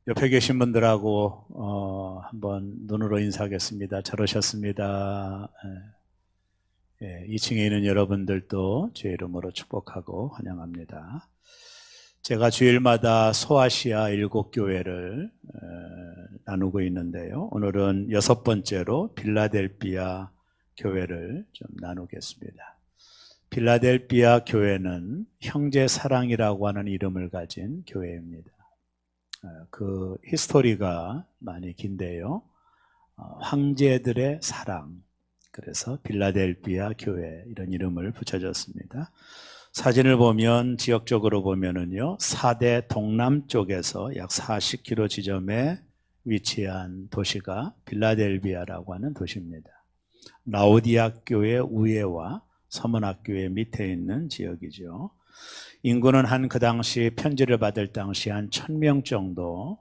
옆에 계신 분들하고 한번 눈으로 인사하겠습니다. 잘 오셨습니다. 2층에 있는 여러분들도 주의 이름으로 축복하고 환영합니다. 제가 주일마다 소아시아 7교회를 나누고 있는데요. 오늘은 6번째로 필라델피아 교회를 좀 나누겠습니다. 필라델피아 교회는 형제사랑이라고 하는 이름을 가진 교회입니다. 그 히스토리가 많이 긴데요. 황제들의 사랑, 그래서 필라델피아 교회 이런 이름을 붙여졌습니다. 사진을 보면 지역적으로 보면은요, 4대 동남쪽에서 약 40km 지점에 위치한 도시가 필라델피아라고 하는 도시입니다. 라오디학교의 우회와 서문학교의 밑에 있는 지역이죠. 인구는 그 당시 편지를 받을 당시 한 1000명 정도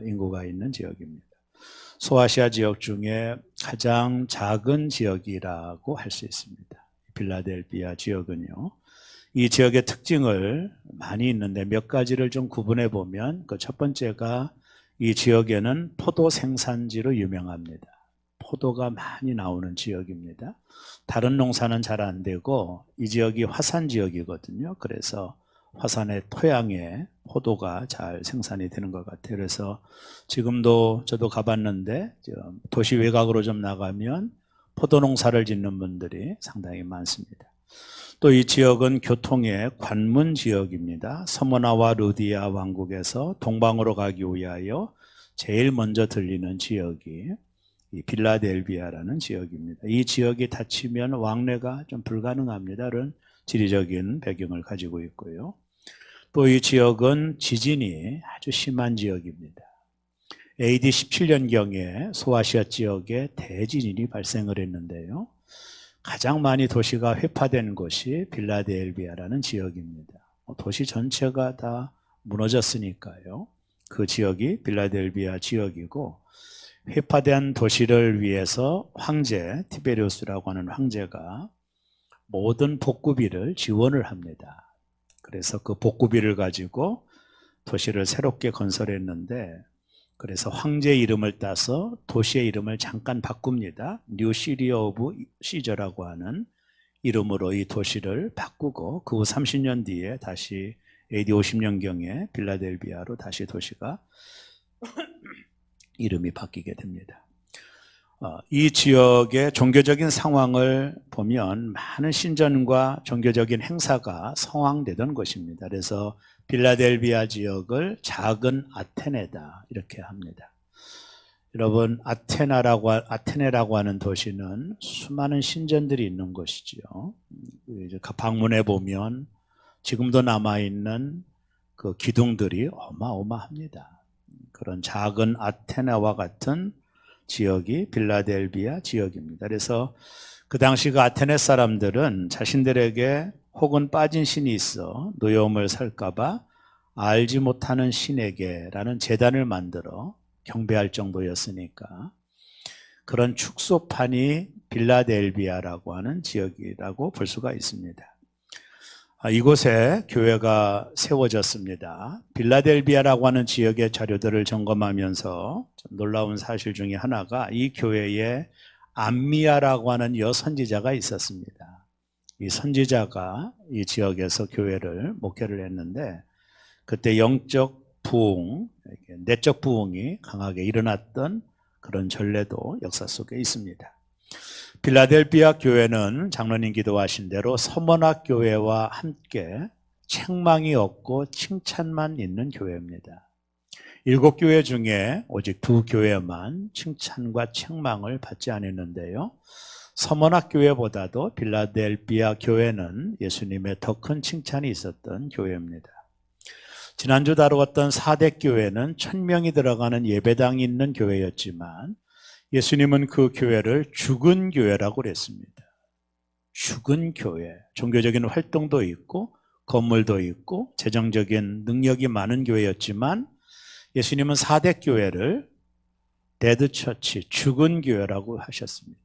인구가 있는 지역입니다. 소아시아 지역 중에 가장 작은 지역이라고 할 수 있습니다. 필라델피아 지역은요. 이 지역의 특징을 많이 있는데 몇 가지를 좀 구분해 보면 그 첫 번째가 이 지역에는 포도 생산지로 유명합니다. 포도가 많이 나오는 지역입니다. 다른 농사는 잘 안 되고 이 지역이 화산 지역이거든요. 그래서 화산의 토양에 포도가 잘 생산이 되는 것 같아요. 그래서 지금도 저도 가봤는데 도시 외곽으로 좀 나가면 포도 농사를 짓는 분들이 상당히 많습니다. 또 이 지역은 교통의 관문 지역입니다. 서머나와 루디아 왕국에서 동방으로 가기 위하여 제일 먼저 들리는 지역이 이 필라델피아라는 지역입니다. 이 지역이 닫히면 왕래가 좀 불가능합니다. 그런 지리적인 배경을 가지고 있고요. 또 이 지역은 지진이 아주 심한 지역입니다. AD 17년경에 소아시아 지역에 대지진이 발생을 했는데요. 가장 많이 도시가 회파된 곳이 필라델피아라는 지역입니다. 도시 전체가 다 무너졌으니까요. 그 지역이 필라델피아 지역이고, 회파된 도시를 위해서 황제 티베리우스라고 하는 황제가 모든 복구비를 지원을 합니다. 그래서 그 복구비를 가지고 도시를 새롭게 건설했는데, 그래서 황제 이름을 따서 도시의 이름을 잠깐 바꿉니다. 뉴 시리 오브 시저라고 하는 이름으로 이 도시를 바꾸고 그 후 30년 뒤에 다시 AD 50년경에 필라델피아로 다시 도시가 이름이 바뀌게 됩니다. 이 지역의 종교적인 상황을 보면 많은 신전과 종교적인 행사가 성황되던 곳입니다. 그래서 필라델피아 지역을 작은 아테네다 이렇게 합니다. 여러분, 아테네라고 하는 도시는 수많은 신전들이 있는 곳이죠. 방문해 보면 지금도 남아있는 그 기둥들이 어마어마합니다. 그런 작은 아테네와 같은 지역이 필라델피아 지역입니다. 그래서 그 당시 그 아테네 사람들은 자신들에게 혹은 빠진 신이 있어 노여움을 살까봐 알지 못하는 신에게라는 제단을 만들어 경배할 정도였으니까 그런 축소판이 필라델피아라고 하는 지역이라고 볼 수가 있습니다. 이곳에 교회가 세워졌습니다. 필라델피아라고 하는 지역의 자료들을 점검하면서 좀 놀라운 사실 중에 하나가 이 교회에 암미아라고 하는 여선지자가 있었습니다. 이 선지자가 이 지역에서 교회를 목회를 했는데 그때 영적 부흥, 내적 부흥이 강하게 일어났던 그런 전례도 역사 속에 있습니다. 필라델피아 교회는 장로님 기도하신 대로 서머나 교회와 함께 책망이 없고 칭찬만 있는 교회입니다. 7교회 중에 오직 2교회만 칭찬과 책망을 받지 않았는데요. 서머나 교회보다도 필라델피아 교회는 예수님의 더 큰 칭찬이 있었던 교회입니다. 지난주 다루었던 4대 교회는 1000명이 들어가는 예배당이 있는 교회였지만 예수님은 그 교회를 죽은 교회라고 그랬습니다. 죽은 교회, 종교적인 활동도 있고 건물도 있고 재정적인 능력이 많은 교회였지만 예수님은 4대 교회를 데드 처치, 죽은 교회라고 하셨습니다.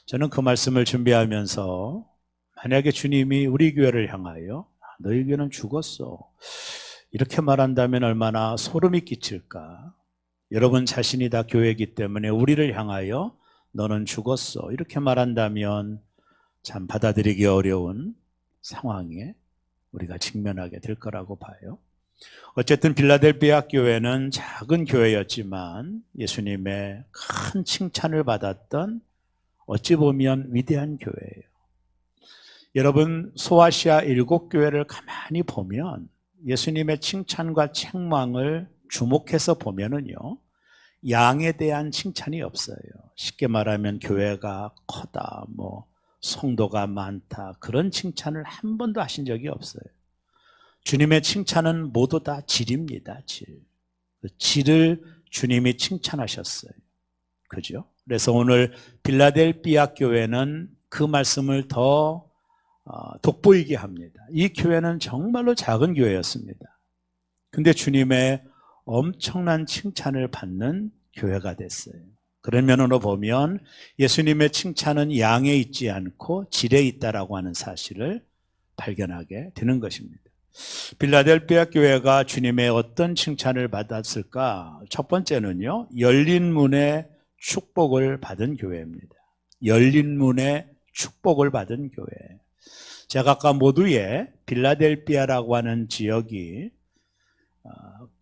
저는 그 말씀을 준비하면서 만약에 주님이 우리 교회를 향하여 너희 교회는 죽었어, 이렇게 말한다면 얼마나 소름이 끼칠까. 여러분 자신이 다 교회이기 때문에 우리를 향하여 너는 죽었어, 이렇게 말한다면 참 받아들이기 어려운 상황에 우리가 직면하게 될 거라고 봐요. 어쨌든 빌라델비아 교회는 작은 교회였지만 예수님의 큰 칭찬을 받았던 어찌 보면 위대한 교회예요. 여러분 소아시아 7교회를 가만히 보면 예수님의 칭찬과 책망을 주목해서 보면은요, 양에 대한 칭찬이 없어요. 쉽게 말하면 교회가 커다, 성도가 많다, 그런 칭찬을 한 번도 하신 적이 없어요. 주님의 칭찬은 모두 다 질입니다. 질. 그 질을 주님이 칭찬하셨어요. 그죠? 그래서 오늘 빌라델비아 교회는 그 말씀을 더 돋보이게 합니다. 이 교회는 정말로 작은 교회였습니다. 근데 주님의 엄청난 칭찬을 받는 교회가 됐어요. 그런 면으로 보면 예수님의 칭찬은 양에 있지 않고 질에 있다라고 하는 사실을 발견하게 되는 것입니다. 빌라델비아 교회가 주님의 어떤 칭찬을 받았을까? 첫 번째는요, 열린 문의 축복을 받은 교회입니다. 열린 문의 축복을 받은 교회. 제가 아까 모두에 빌라델비아라고 하는 지역이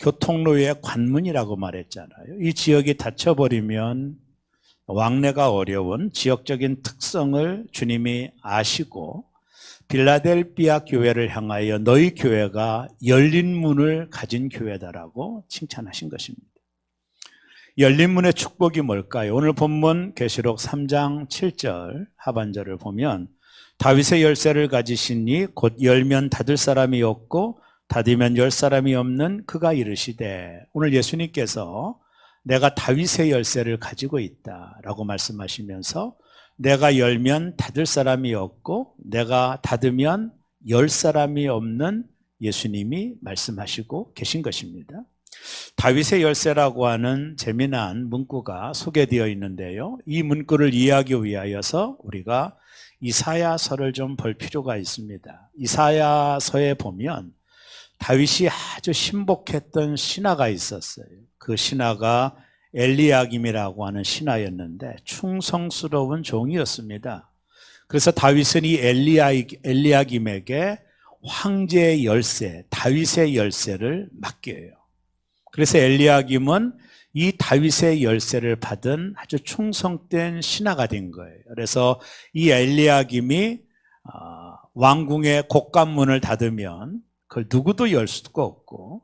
교통로의 관문이라고 말했잖아요. 이 지역이 닫혀버리면 왕래가 어려운 지역적인 특성을 주님이 아시고 빌라델비아 교회를 향하여 너희 교회가 열린 문을 가진 교회다라고 칭찬하신 것입니다. 열린 문의 축복이 뭘까요? 오늘 본문 계시록 3장 7절 하반절을 보면 다윗의 열쇠를 가지시니 곧 열면 닫을 사람이 없고 닫으면 열 사람이 없는 그가 이르시되, 오늘 예수님께서 내가 다윗의 열쇠를 가지고 있다라고 말씀하시면서 내가 열면 닫을 사람이 없고 내가 닫으면 열 사람이 없는 예수님이 말씀하시고 계신 것입니다. 다윗의 열쇠라고 하는 재미난 문구가 소개되어 있는데요, 이 문구를 이해하기 위하여서 우리가 이사야서를 좀 볼 필요가 있습니다. 이사야서에 보면 다윗이 아주 신복했던 신하가 있었어요. 그 신하가 엘리야김이라고 하는 신하였는데 충성스러운 종이었습니다. 그래서 다윗은 이 엘리야김에게 황제의 열쇠, 다윗의 열쇠를 맡겨요. 그래서 엘리야김은 이 다윗의 열쇠를 받은 아주 충성된 신하가 된 거예요. 그래서 이 엘리야김이 왕궁의 곡간문을 닫으면 그걸 누구도 열 수가 없고,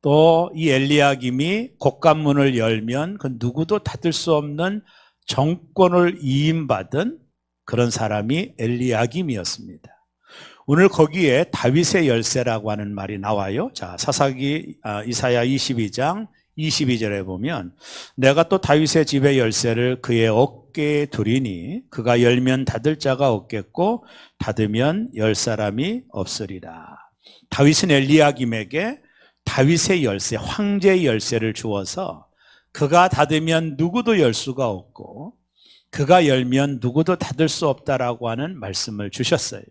또 이 엘리야김이 곡간문을 열면 그 누구도 닫을 수 없는 정권을 이임받은 그런 사람이 엘리야김이었습니다. 오늘 거기에 다윗의 열쇠라고 하는 말이 나와요. 자, 이사야 22장 22절에 보면 내가 또 다윗의 집의 열쇠를 그의 어깨에 두리니 그가 열면 닫을 자가 없겠고 닫으면 열 사람이 없으리라. 다윗은 엘리야김에게 다윗의 열쇠, 황제의 열쇠를 주어서 그가 닫으면 누구도 열 수가 없고 그가 열면 누구도 닫을 수 없다라고 하는 말씀을 주셨어요.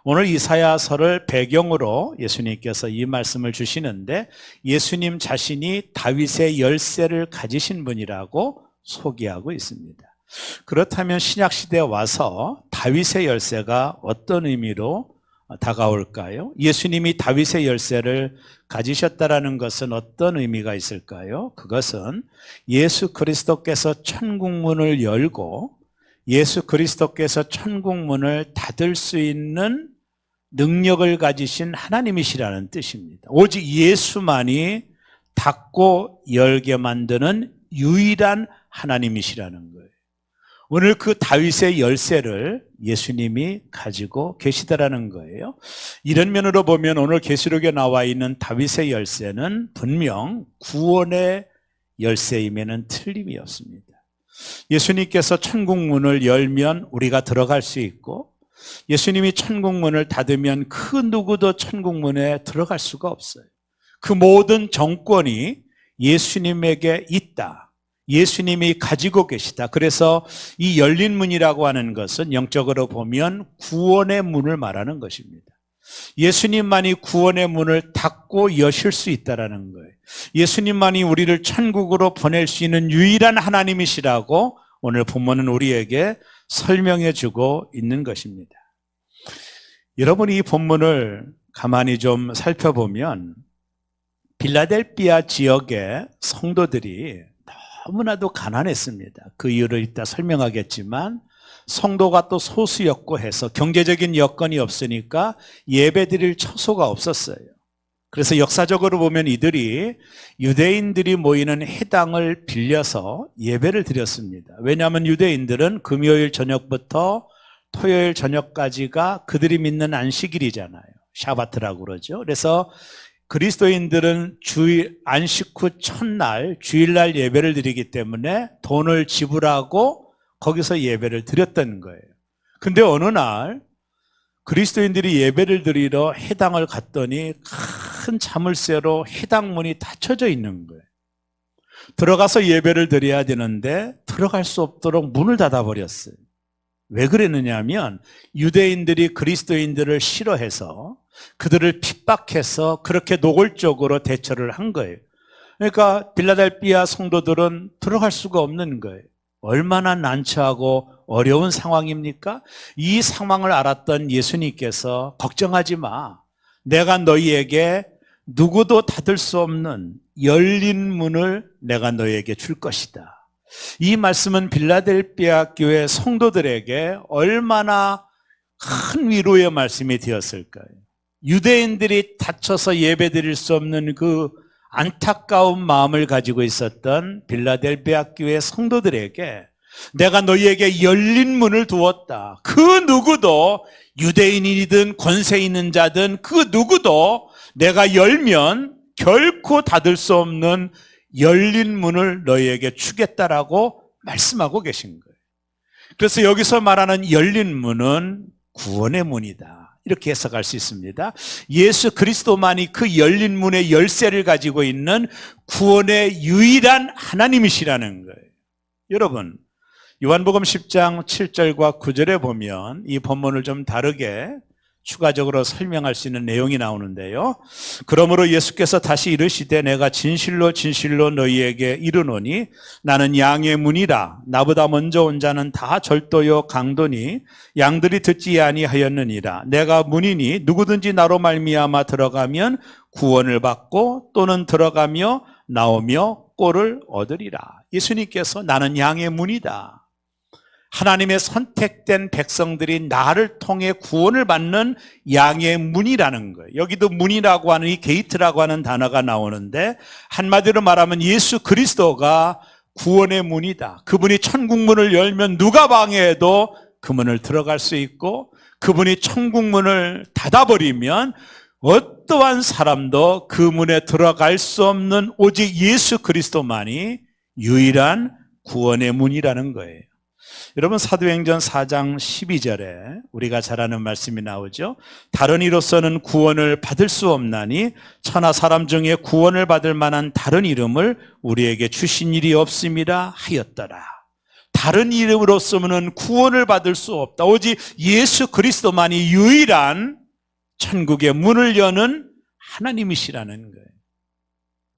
오늘 이사야서를 배경으로 예수님께서 이 말씀을 주시는데 예수님 자신이 다윗의 열쇠를 가지신 분이라고 소개하고 있습니다. 그렇다면 신약시대에 와서 다윗의 열쇠가 어떤 의미로 다가올까요? 예수님이 다윗의 열쇠를 가지셨다라는 것은 어떤 의미가 있을까요? 그것은 예수 그리스도께서 천국문을 열고 예수 그리스도께서 천국문을 닫을 수 있는 능력을 가지신 하나님이시라는 뜻입니다. 오직 예수만이 닫고 열게 만드는 유일한 하나님이시라는 거예요. 오늘 그 다윗의 열쇠를 예수님이 가지고 계시다라는 거예요. 이런 면으로 보면 오늘 계시록에 나와 있는 다윗의 열쇠는 분명 구원의 열쇠임에는 틀림이 없습니다. 예수님께서 천국문을 열면 우리가 들어갈 수 있고 예수님이 천국문을 닫으면 그 누구도 천국문에 들어갈 수가 없어요. 그 모든 정권이 예수님에게 있다. 예수님이 가지고 계시다. 그래서 이 열린 문이라고 하는 것은 영적으로 보면 구원의 문을 말하는 것입니다. 예수님만이 구원의 문을 닫고 여실 수 있다라는 거예요. 예수님만이 우리를 천국으로 보낼 수 있는 유일한 하나님이시라고 오늘 본문은 우리에게 설명해 주고 있는 것입니다. 여러분이 이 본문을 가만히 좀 살펴보면 빌라델비아 지역의 성도들이 너무나도 가난했습니다. 그 이유를 이따 설명하겠지만 성도가 또 소수였고 해서 경제적인 여건이 없으니까 예배드릴 처소가 없었어요. 그래서 역사적으로 보면 이들이 유대인들이 모이는 회당을 빌려서 예배를 드렸습니다. 왜냐하면 유대인들은 금요일 저녁부터 토요일 저녁까지가 그들이 믿는 안식일이잖아요. 샤바트라고 그러죠. 그래서 그리스도인들은 안식 후 첫날 주일날 예배를 드리기 때문에 돈을 지불하고 거기서 예배를 드렸던 거예요. 근데 어느 날 그리스도인들이 예배를 드리러 회당을 갔더니 큰 자물쇠로 회당 문이 닫혀져 있는 거예요. 들어가서 예배를 드려야 되는데 들어갈 수 없도록 문을 닫아버렸어요. 왜 그랬느냐 하면 유대인들이 그리스도인들을 싫어해서 그들을 핍박해서 그렇게 노골적으로 대처를 한 거예요. 그러니까 빌라델비아 성도들은 들어갈 수가 없는 거예요. 얼마나 난처하고 어려운 상황입니까? 이 상황을 알았던 예수님께서 걱정하지 마. 내가 너희에게 누구도 닫을 수 없는 열린 문을 내가 너희에게 줄 것이다. 이 말씀은 빌라델비아 교회 성도들에게 얼마나 큰 위로의 말씀이 되었을까요? 유대인들이 다쳐서 예배드릴 수 없는 그 안타까운 마음을 가지고 있었던 빌라델비아 교회 성도들에게 내가 너희에게 열린 문을 두었다. 그 누구도 유대인이든 권세 있는 자든 그 누구도 내가 열면 결코 닫을 수 없는 열린 문을 너희에게 주겠다라고 말씀하고 계신 거예요. 그래서 여기서 말하는 열린 문은 구원의 문이다. 이렇게 해석할 수 있습니다. 예수 그리스도만이 그 열린 문의 열쇠를 가지고 있는 구원의 유일한 하나님이시라는 거예요. 여러분, 요한복음 10장 7절과 9절에 보면 이 본문을 좀 다르게 추가적으로 설명할 수 있는 내용이 나오는데요. 그러므로 예수께서 다시 이르시되 내가 진실로 진실로 너희에게 이르노니 나는 양의 문이라. 나보다 먼저 온 자는 다 절도요 강도니 양들이 듣지 아니하였느니라. 내가 문이니 누구든지 나로 말미암아 들어가면 구원을 받고 또는 들어가며 나오며 꼴을 얻으리라. 예수님께서 나는 양의 문이다. 하나님의 선택된 백성들이 나를 통해 구원을 받는 양의 문이라는 거예요. 여기도 문이라고 하는 이 게이트라고 하는 단어가 나오는데 한마디로 말하면 예수 그리스도가 구원의 문이다. 그분이 천국 문을 열면 누가 방해해도 그 문을 들어갈 수 있고 그분이 천국 문을 닫아버리면 어떠한 사람도 그 문에 들어갈 수 없는 오직 예수 그리스도만이 유일한 구원의 문이라는 거예요. 여러분 사도행전 4장 12절에 우리가 잘 아는 말씀이 나오죠. 다른 이로서는 구원을 받을 수 없나니 천하 사람 중에 구원을 받을 만한 다른 이름을 우리에게 주신 일이 없음이라 하였더라. 다른 이름으로서는 구원을 받을 수 없다. 오직 예수 그리스도만이 유일한 천국의 문을 여는 하나님이시라는 거예요.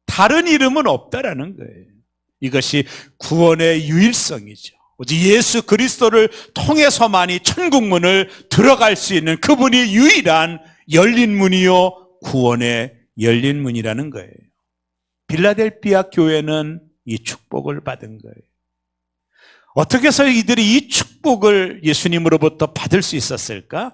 다른 이름은 없다라는 거예요. 이것이 구원의 유일성이죠. 오직 예수 그리스도를 통해서만이 천국문을 들어갈 수 있는 그분이 유일한 열린 문이요 구원의 열린 문이라는 거예요. 빌라델비아 교회는 이 축복을 받은 거예요. 어떻게 해서 이들이 이 축복을 예수님으로부터 받을 수 있었을까?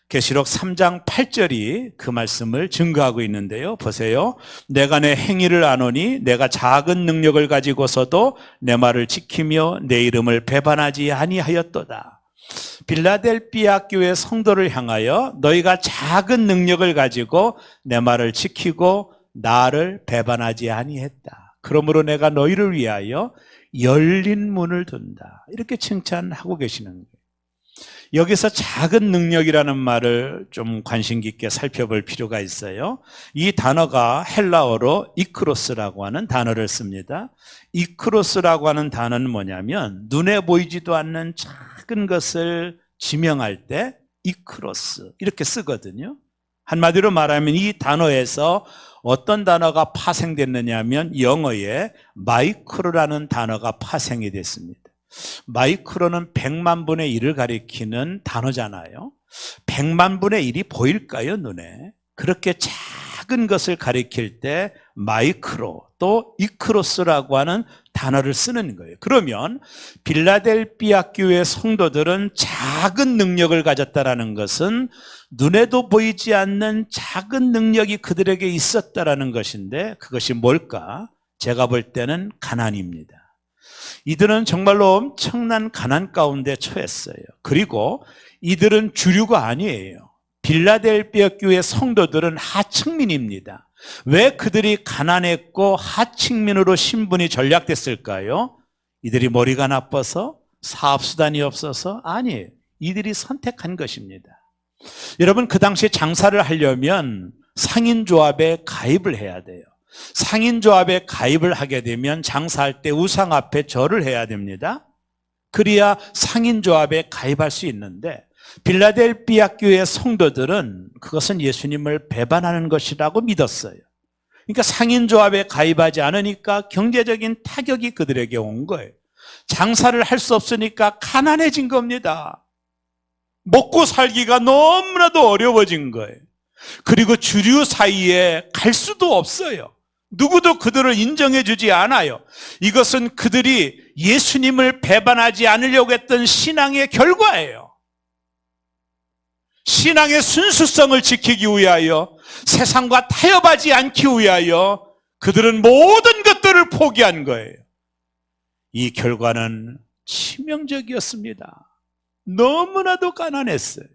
계시록 3장 8절이 그 말씀을 증거하고 있는데요. 보세요. 내가 내 행위를 아노니 내가 작은 능력을 가지고서도 내 말을 지키며 내 이름을 배반하지 아니하였도다. 빌라델비아 교회 성도를 향하여 너희가 작은 능력을 가지고 내 말을 지키고 나를 배반하지 아니했다. 그러므로 내가 너희를 위하여 열린 문을 둔다. 이렇게 칭찬하고 계시는 거예요. 여기서 작은 능력이라는 말을 좀 관심 깊게 살펴볼 필요가 있어요. 이 단어가 헬라어로 이크로스라고 하는 단어를 씁니다. 이크로스라고 하는 단어는 뭐냐면 눈에 보이지도 않는 작은 것을 지명할 때 이크로스 이렇게 쓰거든요. 한마디로 말하면 이 단어에서 어떤 단어가 파생됐느냐 하면 영어에 마이크로라는 단어가 파생이 됐습니다. 마이크로는 100만 분의 1을 가리키는 단어잖아요. 100만 분의 1이 보일까요, 눈에? 그렇게 작은 것을 가리킬 때 마이크로 또 이크로스라고 하는 단어를 쓰는 거예요. 그러면 빌라델피아 교회 성도들은 작은 능력을 가졌다라는 것은 눈에도 보이지 않는 작은 능력이 그들에게 있었다라는 것인데 그것이 뭘까? 제가 볼 때는 가난입니다. 이들은 정말로 엄청난 가난 가운데 처했어요. 그리고 이들은 주류가 아니에요. 빌라델피아 교회 성도들은 하층민입니다. 왜 그들이 가난했고 하층민으로 신분이 전락됐을까요? 이들이 머리가 나빠서? 사업수단이 없어서? 아니에요. 이들이 선택한 것입니다. 여러분, 그 당시에 장사를 하려면 상인조합에 가입을 해야 돼요. 상인조합에 가입을 하게 되면 장사할 때 우상 앞에 절을 해야 됩니다. 그래야 상인조합에 가입할 수 있는데 빌라델피아 교회 성도들은 그것은 예수님을 배반하는 것이라고 믿었어요. 그러니까 상인조합에 가입하지 않으니까 경제적인 타격이 그들에게 온 거예요. 장사를 할 수 없으니까 가난해진 겁니다. 먹고 살기가 너무나도 어려워진 거예요. 그리고 주류 사이에 갈 수도 없어요. 누구도 그들을 인정해 주지 않아요. 이것은 그들이 예수님을 배반하지 않으려고 했던 신앙의 결과예요. 신앙의 순수성을 지키기 위하여, 세상과 타협하지 않기 위하여 그들은 모든 것들을 포기한 거예요. 이 결과는 치명적이었습니다. 너무나도 가난했어요.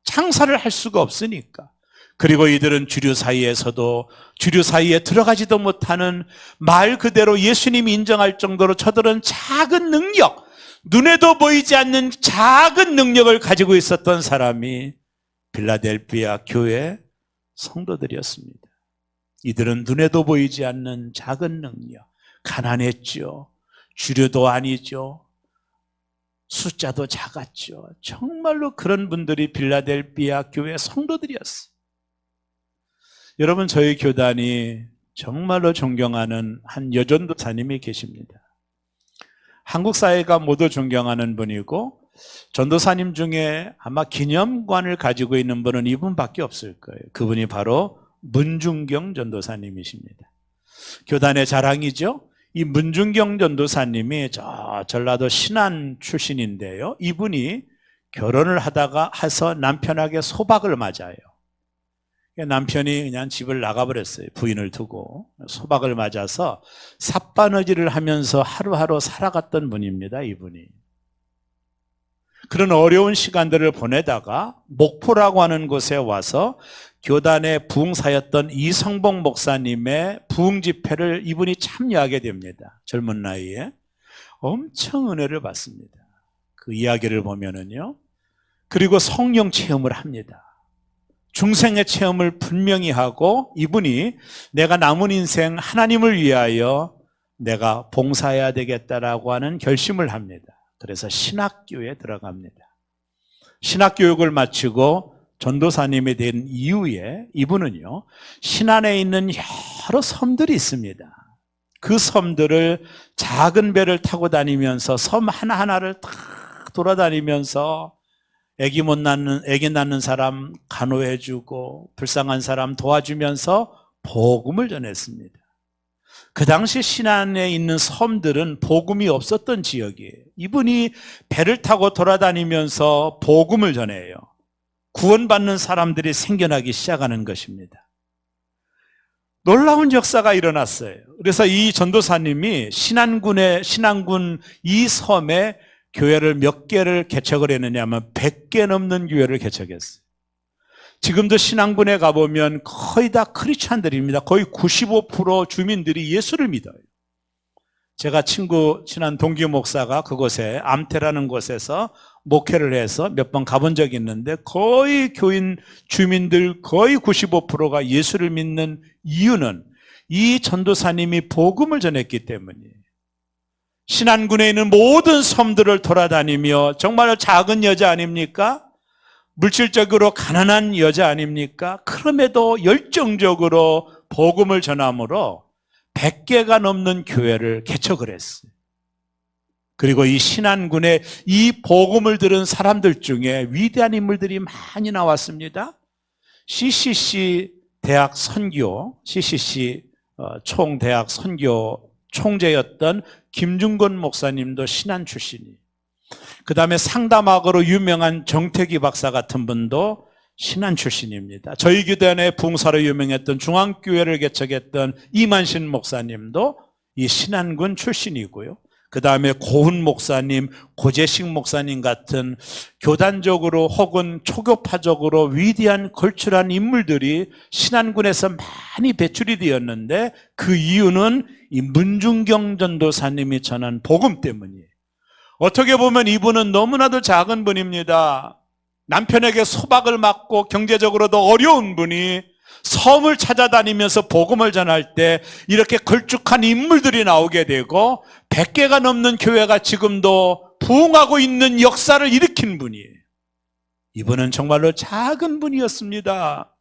장사를 할 수가 없으니까. 그리고 이들은 주류 사이에서도 주류 사이에 들어가지도 못하는 말 그대로 예수님이 인정할 정도로 저들은 작은 능력, 눈에도 보이지 않는 작은 능력을 가지고 있었던 사람이 빌라델피아 교회 성도들이었습니다. 이들은 눈에도 보이지 않는 작은 능력, 가난했죠. 주류도 아니죠. 숫자도 작았죠. 정말로 그런 분들이 빌라델피아 교회 성도들이었어요. 여러분, 저희 교단이 정말로 존경하는 한 여전도사님이 계십니다. 한국 사회가 모두 존경하는 분이고 전도사님 중에 아마 기념관을 가지고 있는 분은 이분밖에 없을 거예요. 그분이 바로 문중경 전도사님이십니다. 교단의 자랑이죠. 이 문중경 전도사님이 전라도 신안 출신인데요. 이분이 결혼을 하다가 해서 남편에게 소박을 맞아요. 남편이 그냥 집을 나가버렸어요. 부인을 두고. 소박을 맞아서 삿바느질을 하면서 하루하루 살아갔던 분입니다. 이분이. 그런 어려운 시간들을 보내다가 목포라고 하는 곳에 와서 교단의 부흥사였던 이성복 목사님의 부흥 집회를 이분이 참여하게 됩니다. 젊은 나이에. 엄청 은혜를 받습니다. 그 이야기를 보면은요. 그리고 성령 체험을 합니다. 중생의 체험을 분명히 하고 이분이 내가 남은 인생 하나님을 위하여 내가 봉사해야 되겠다라고 하는 결심을 합니다. 그래서 신학교에 들어갑니다. 신학교육을 마치고 전도사님이 된 이후에 이분은요, 신안에 있는 여러 섬들이 있습니다. 그 섬들을 작은 배를 타고 다니면서 섬 하나하나를 다 돌아다니면서 애기 낳는 사람 간호해주고 불쌍한 사람 도와주면서 복음을 전했습니다. 그 당시 신안에 있는 섬들은 복음이 없었던 지역이에요. 이분이 배를 타고 돌아다니면서 복음을 전해요. 구원받는 사람들이 생겨나기 시작하는 것입니다. 놀라운 역사가 일어났어요. 그래서 이 전도사님이 신안군 이 섬에 교회를 몇 개를 개척을 했느냐 하면 100개 넘는 교회를 개척했어요. 지금도 신안군에 가보면 거의 다 크리스찬들입니다. 거의 95% 주민들이 예수를 믿어요. 제가 친한 동기 목사가 그곳에 암태라는 곳에서 목회를 해서 몇 번 가본 적이 있는데 거의 교인 주민들 거의 95%가 예수를 믿는 이유는 이 전도사님이 복음을 전했기 때문이에요. 신안군에 있는 모든 섬들을 돌아다니며 정말 작은 여자 아닙니까? 물질적으로 가난한 여자 아닙니까? 그럼에도 열정적으로 복음을 전함으로 100개가 넘는 교회를 개척을 했어요. 그리고 이 신안군에 이 복음을 들은 사람들 중에 위대한 인물들이 많이 나왔습니다. CCC 대학 선교, CCC 총대학 선교 총재였던 김중건 목사님도 신안 출신이에요. 그 다음에 상담학으로 유명한 정태기 박사 같은 분도 신안 출신입니다. 저희 교대 안에 부흥사로 유명했던 중앙교회를 개척했던 이만신 목사님도 이 신안군 출신이고요. 그 다음에 고훈 목사님, 고재식 목사님 같은 교단적으로 혹은 초교파적으로 위대한 걸출한 인물들이 신안군에서 많이 배출이 되었는데 그 이유는 이 문중경 전도사님이 전한 복음 때문이에요. 어떻게 보면 이분은 너무나도 작은 분입니다. 남편에게 소박을 맞고 경제적으로도 어려운 분이 섬을 찾아다니면서 복음을 전할 때 이렇게 걸쭉한 인물들이 나오게 되고 100개가 넘는 교회가 지금도 부흥하고 있는 역사를 일으킨 분이에요. 이분은 정말로 작은 분이었습니다.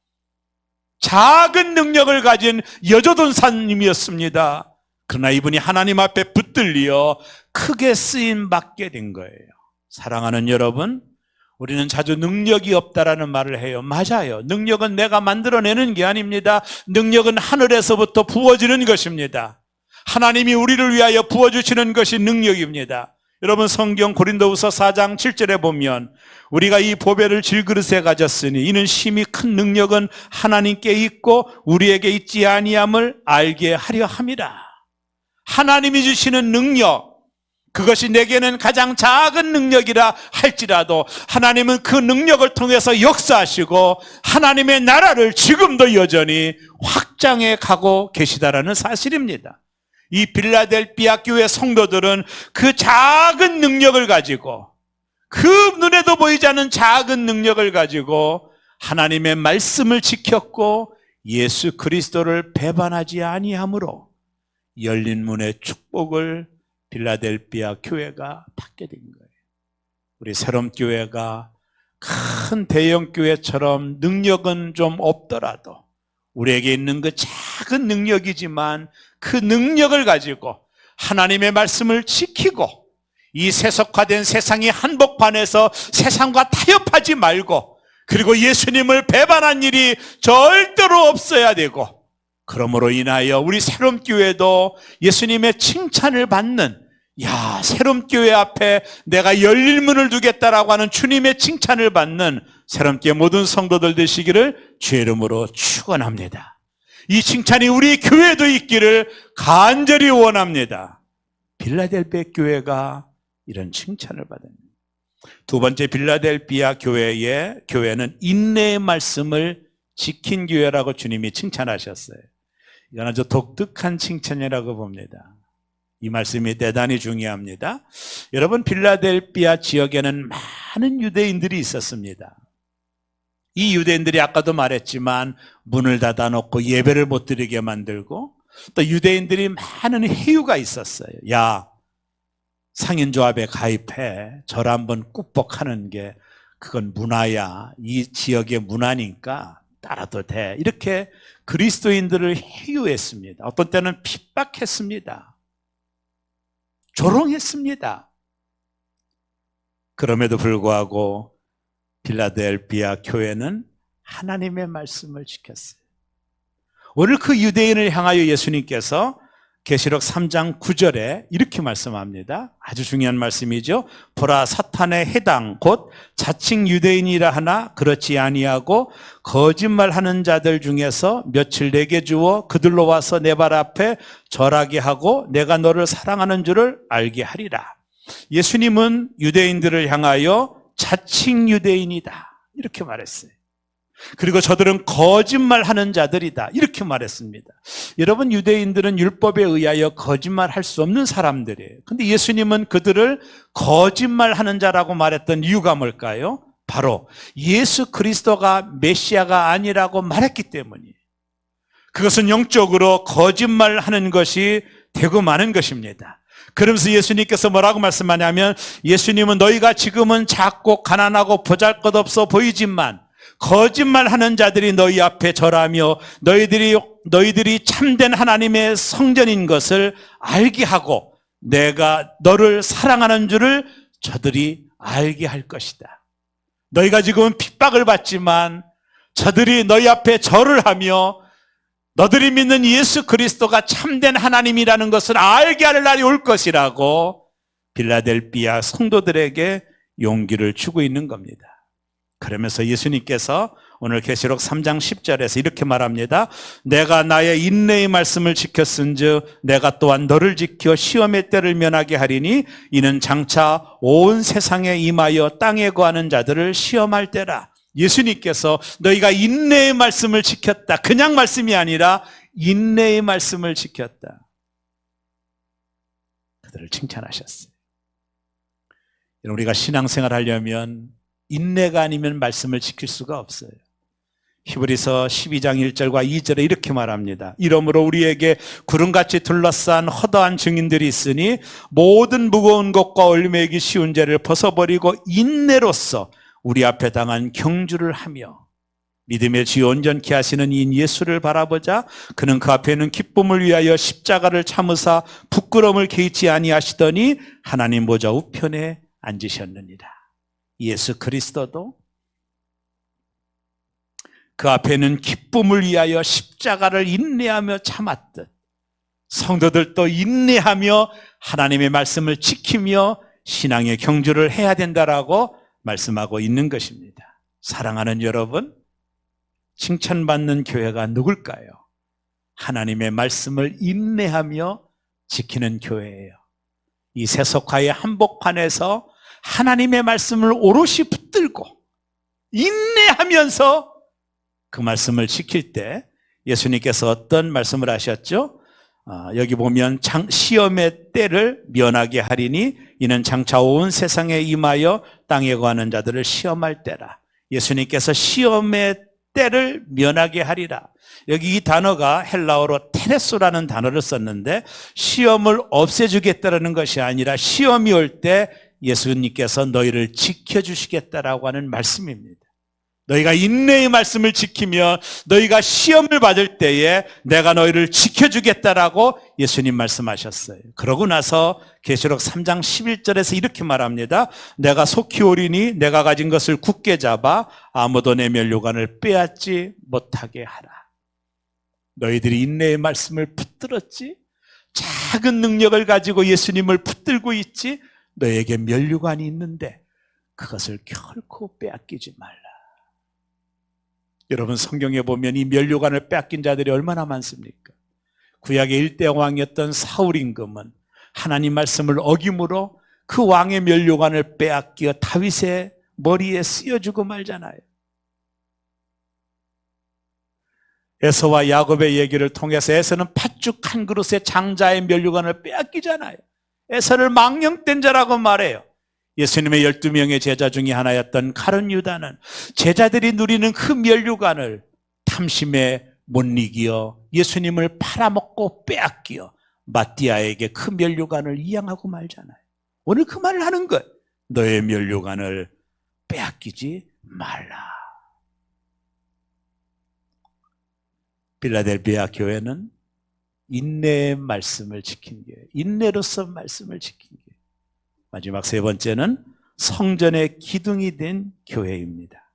작은 능력을 가진 여조돈사님이었습니다. 그러나 이분이 하나님 앞에 붙들려 크게 쓰임 받게 된 거예요. 사랑하는 여러분, 우리는 자주 능력이 없다라는 말을 해요. 맞아요. 능력은 내가 만들어내는 게 아닙니다. 능력은 하늘에서부터 부어지는 것입니다. 하나님이 우리를 위하여 부어주시는 것이 능력입니다. 여러분, 성경 고린도후서 4장 7절에 보면 우리가 이 보배를 질그릇에 가졌으니 이는 심히 큰 능력은 하나님께 있고 우리에게 있지 아니함을 알게 하려 함이라. 하나님이 주시는 능력, 그것이 내게는 가장 작은 능력이라 할지라도 하나님은 그 능력을 통해서 역사하시고 하나님의 나라를 지금도 여전히 확장해 가고 계시다라는 사실입니다. 이 빌라델비아 교회 성도들은 그 작은 능력을 가지고, 그 눈에도 보이지 않는 작은 능력을 가지고 하나님의 말씀을 지켰고 예수 그리스도를 배반하지 아니함으로 열린 문의 축복을 빌라델비아 교회가 받게 된 거예요. 우리 새롬교회가 큰 대형교회처럼 능력은 좀 없더라도 우리에게 있는 그 작은 능력이지만 그 능력을 가지고 하나님의 말씀을 지키고 이 세속화된 세상의 한복판에서 세상과 타협하지 말고, 그리고 예수님을 배반한 일이 절대로 없어야 되고, 그러므로 인하여 우리 새롬교회도 예수님의 칭찬을 받는, 야, 새롬교회 앞에 내가 열린 문을 두겠다라고 하는 주님의 칭찬을 받는 새롬교회 모든 성도들 되시기를 주의 이름으로 축원합니다. 이 칭찬이 우리 교회도 있기를 간절히 원합니다. 빌라델비아 교회가 이런 칭찬을 받습니다. 두 번째, 빌라델비아 교회는 인내의 말씀을 지킨 교회라고 주님이 칭찬하셨어요. 이건 아주 독특한 칭찬이라고 봅니다. 이 말씀이 대단히 중요합니다. 여러분, 빌라델비아 지역에는 많은 유대인들이 있었습니다. 이 유대인들이 아까도 말했지만 문을 닫아놓고 예배를 못 드리게 만들고, 또 유대인들이 많은 회유가 있었어요. 야, 상인조합에 가입해 절 한번 꾹뻑하는 게 그건 문화야. 이 지역의 문화니까 따라도 돼. 이렇게 그리스도인들을 회유했습니다. 어떤 때는 핍박했습니다. 조롱했습니다. 그럼에도 불구하고 빌라델비아 교회는 하나님의 말씀을 지켰어요. 오늘 그 유대인을 향하여 예수님께서 계시록 3장 9절에 이렇게 말씀합니다. 아주 중요한 말씀이죠. 보라, 사탄의 해당 곧 자칭 유대인이라 하나 그렇지 아니하고 거짓말하는 자들 중에서 며칠 내게 주어 그들로 와서 내 발 앞에 절하게 하고 내가 너를 사랑하는 줄을 알게 하리라. 예수님은 유대인들을 향하여 자칭 유대인이다 이렇게 말했어요. 그리고 저들은 거짓말하는 자들이다 이렇게 말했습니다. 여러분, 유대인들은 율법에 의하여 거짓말할 수 없는 사람들이에요. 그런데 예수님은 그들을 거짓말하는 자라고 말했던 이유가 뭘까요? 바로 예수 그리스도가 메시아가 아니라고 말했기 때문이에요. 그것은 영적으로 거짓말하는 것이 되고 마는 것입니다. 그러면서 예수님께서 뭐라고 말씀하냐면, 예수님은 너희가 지금은 작고 가난하고 보잘것없어 보이지만 거짓말하는 자들이 너희 앞에 절하며 너희들이 참된 하나님의 성전인 것을 알게 하고 내가 너를 사랑하는 줄을 저들이 알게 할 것이다. 너희가 지금은 핍박을 받지만 저들이 너희 앞에 절을 하며 너들이 믿는 예수 그리스도가 참된 하나님이라는 것을 알게 할 날이 올 것이라고 빌라델비아 성도들에게 용기를 주고 있는 겁니다. 그러면서 예수님께서 오늘 계시록 3장 10절에서 이렇게 말합니다. 내가 나의 인내의 말씀을 지켰은즉 내가 또한 너를 지켜 시험의 때를 면하게 하리니 이는 장차 온 세상에 임하여 땅에 거하는 자들을 시험할 때라. 예수님께서 너희가 인내의 말씀을 지켰다. 그냥 말씀이 아니라 인내의 말씀을 지켰다. 그들을 칭찬하셨어요. 우리가 신앙생활 하려면 인내가 아니면 말씀을 지킬 수가 없어요. 히브리서 12장 1절과 2절에 이렇게 말합니다. 이러므로 우리에게 구름같이 둘러싼 허다한 증인들이 있으니 모든 무거운 것과 얼매기 쉬운 죄를 벗어버리고 인내로써 우리 앞에 당한 경주를 하며 믿음의 지 온전케 하시는 이인 예수를 바라보자. 그는 그 앞에는 기쁨을 위하여 십자가를 참으사 부끄러움을 개의치 아니하시더니 하나님 보좌 우편에 앉으셨느니라. 예수 그리스도도 그 앞에는 기쁨을 위하여 십자가를 인내하며 참았듯 성도들도 인내하며 하나님의 말씀을 지키며 신앙의 경주를 해야 된다라고 말씀하고 있는 것입니다. 사랑하는 여러분, 칭찬받는 교회가 누굴까요? 하나님의 말씀을 인내하며 지키는 교회예요. 이 세속화의 한복판에서 하나님의 말씀을 오롯이 붙들고 인내하면서 그 말씀을 지킬 때 예수님께서 어떤 말씀을 하셨죠? 여기 보면 시험의 때를 면하게 하리니 이는 장차 온 세상에 임하여 땅에 거하는 자들을 시험할 때라. 예수님께서 시험의 때를 면하게 하리라. 여기 이 단어가 헬라어로 테레소라는 단어를 썼는데 시험을 없애주겠다는 것이 아니라 시험이 올 때 예수님께서 너희를 지켜주시겠다라고 하는 말씀입니다. 너희가 인내의 말씀을 지키며 너희가 시험을 받을 때에 내가 너희를 지켜주겠다라고 예수님 말씀하셨어요. 그러고 나서 계시록 3장 11절에서 이렇게 말합니다. 내가 속히 오리니 내가 가진 것을 굳게 잡아 아무도 내 면류관을 빼앗지 못하게 하라. 너희들이 인내의 말씀을 붙들었지? 작은 능력을 가지고 예수님을 붙들고 있지? 너에게 면류관이 있는데 그것을 결코 빼앗기지 말라. 여러분 성경에 보면 이 면류관을 빼앗긴 자들이 얼마나 많습니까? 구약의 1대 왕이었던 사울 임금은 하나님 말씀을 어김으로 그 왕의 면류관을 빼앗겨 다윗의 머리에 쓰여주고 말잖아요. 에서와 야곱의 얘기를 통해서 에서는 팥죽 한 그릇에 장자의 면류관을 빼앗기잖아요. 에서를 망령된 자라고 말해요. 예수님의 12명의 제자 중에 하나였던 가룟 유다는 제자들이 누리는 그 면류관을 탐심에 못 이겨 예수님을 팔아먹고 빼앗겨 마띠아에게 그 면류관을 이양하고 말잖아요. 오늘 그 말을 하는 거예요. 너의 면류관을 빼앗기지 말라. 빌라델비아 교회는 인내의 말씀을 지킨 교회, 인내로서 말씀을 지킨 교회. 마지막 세 번째는 성전의 기둥이 된 교회입니다.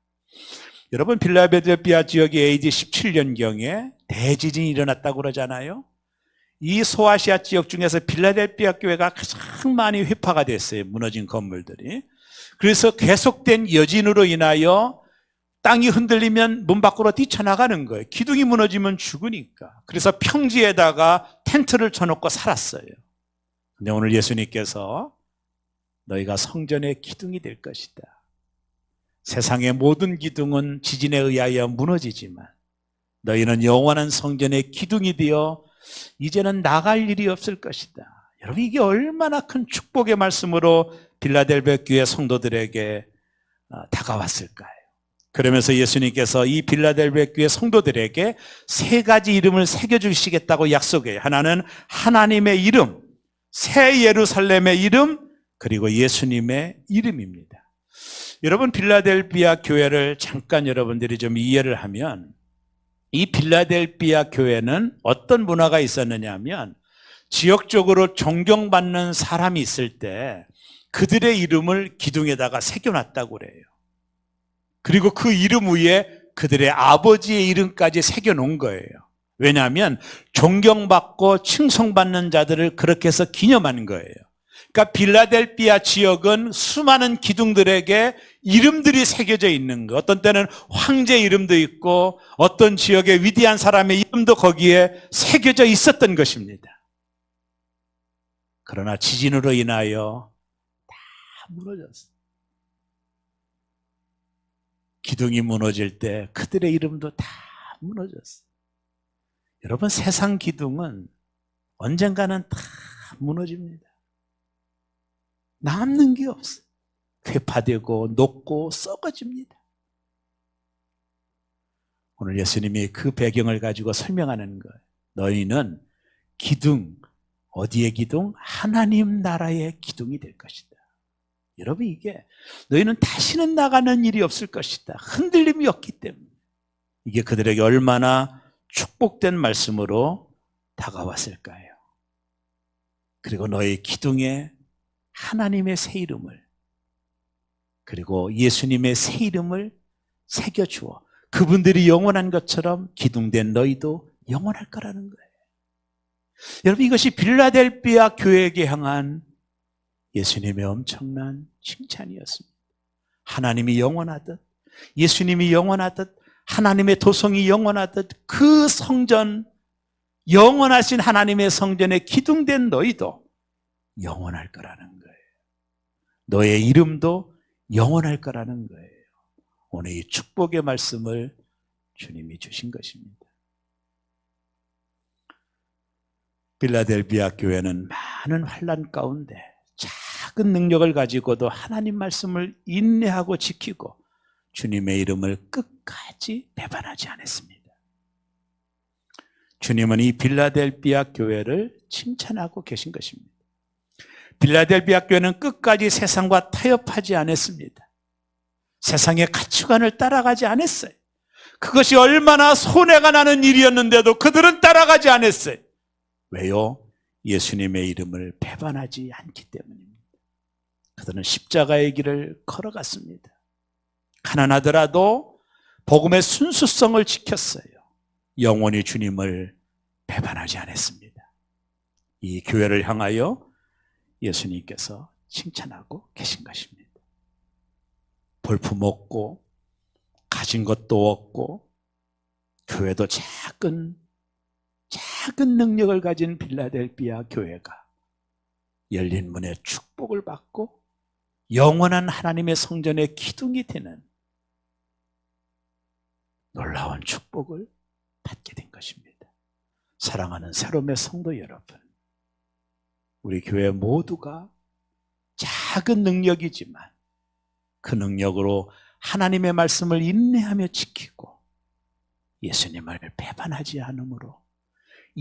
여러분 빌라델비아 지역의 AD 17년경에 대지진이 일어났다고 그러잖아요. 이 소아시아 지역 중에서 빌라델비아 교회가 가장 많이 휘파가 됐어요. 무너진 건물들이. 그래서 계속된 여진으로 인하여 땅이 흔들리면 문 밖으로 뛰쳐나가는 거예요. 기둥이 무너지면 죽으니까. 그래서 평지에다가 텐트를 쳐놓고 살았어요. 근데 오늘 예수님께서 너희가 성전의 기둥이 될 것이다. 세상의 모든 기둥은 지진에 의하여 무너지지만 너희는 영원한 성전의 기둥이 되어 이제는 나갈 일이 없을 것이다. 여러분 이게 얼마나 큰 축복의 말씀으로 빌라델비아 교회 성도들에게 다가왔을까요? 그러면서 예수님께서 이 빌라델비아 교회 성도들에게 세 가지 이름을 새겨주시겠다고 약속해요. 하나는 하나님의 이름, 새 예루살렘의 이름, 그리고 예수님의 이름입니다. 여러분, 빌라델비아 교회를 잠깐 여러분들이 좀 이해를 하면, 이 빌라델비아 교회는 어떤 문화가 있었느냐 하면, 지역적으로 존경받는 사람이 있을 때 그들의 이름을 기둥에다가 새겨놨다고 그래요. 그리고 그 이름 위에 그들의 아버지의 이름까지 새겨놓은 거예요. 왜냐하면 존경받고 칭송받는 자들을 그렇게 해서 기념하는 거예요. 그러니까 빌라델비아 지역은 수많은 기둥들에게 이름들이 새겨져 있는 거. 어떤 때는 황제 이름도 있고 어떤 지역의 위대한 사람의 이름도 거기에 새겨져 있었던 것입니다. 그러나 지진으로 인하여 다 무너졌어요. 기둥이 무너질 때 그들의 이름도 다 무너졌어요. 여러분, 세상 기둥은 언젠가는 다 무너집니다. 남는 게 없어요. 회파되고 녹고 썩어집니다. 오늘 예수님이 그 배경을 가지고 설명하는 거예요. 너희는 기둥, 어디의 기둥? 하나님 나라의 기둥이 될 것이다. 여러분, 이게 너희는 다시는 나가는 일이 없을 것이다. 흔들림이 없기 때문에. 이게 그들에게 얼마나 축복된 말씀으로 다가왔을까요? 그리고 너희 기둥에 하나님의 새 이름을, 그리고 예수님의 새 이름을 새겨주어 그분들이 영원한 것처럼 기둥된 너희도 영원할 거라는 거예요. 여러분, 이것이 빌라델비아 교회에게 향한 예수님의 엄청난 칭찬이었습니다. 하나님이 영원하듯, 예수님이 영원하듯, 하나님의 도성이 영원하듯 그 성전, 영원하신 하나님의 성전에 기둥된 너희도 영원할 거라는 거예요. 너의 이름도 영원할 거라는 거예요. 오늘 이 축복의 말씀을 주님이 주신 것입니다. 빌라델비아 교회는 많은 환난 가운데 작은 능력을 가지고도 하나님 말씀을 인내하고 지키고 주님의 이름을 끝까지 배반하지 않았습니다. 주님은 이 빌라델비아 교회를 칭찬하고 계신 것입니다. 빌라델비아 교회는 끝까지 세상과 타협하지 않았습니다. 세상의 가치관을 따라가지 않았어요. 그것이 얼마나 손해가 나는 일이었는데도 그들은 따라가지 않았어요. 왜요? 예수님의 이름을 배반하지 않기 때문입니다. 그들은 십자가의 길을 걸어갔습니다. 가난하더라도 복음의 순수성을 지켰어요. 영원히 주님을 배반하지 않았습니다. 이 교회를 향하여 예수님께서 칭찬하고 계신 것입니다. 볼품 없고 가진 것도 없고 교회도 작은 능력을 가진 빌라델비아 교회가 열린 문의 축복을 받고 영원한 하나님의 성전의 기둥이 되는 놀라운 축복을 받게 된 것입니다. 사랑하는 새롬의 성도 여러분, 우리 교회 모두가 작은 능력이지만 그 능력으로 하나님의 말씀을 인내하며 지키고 예수님을 배반하지 않으므로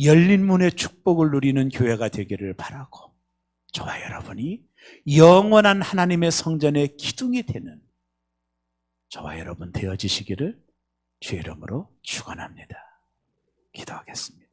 열린 문의 축복을 누리는 교회가 되기를 바라고, 저와 여러분이 영원한 하나님의 성전의 기둥이 되는 저와 여러분 되어지시기를 주의 이름으로 축원합니다. 기도하겠습니다.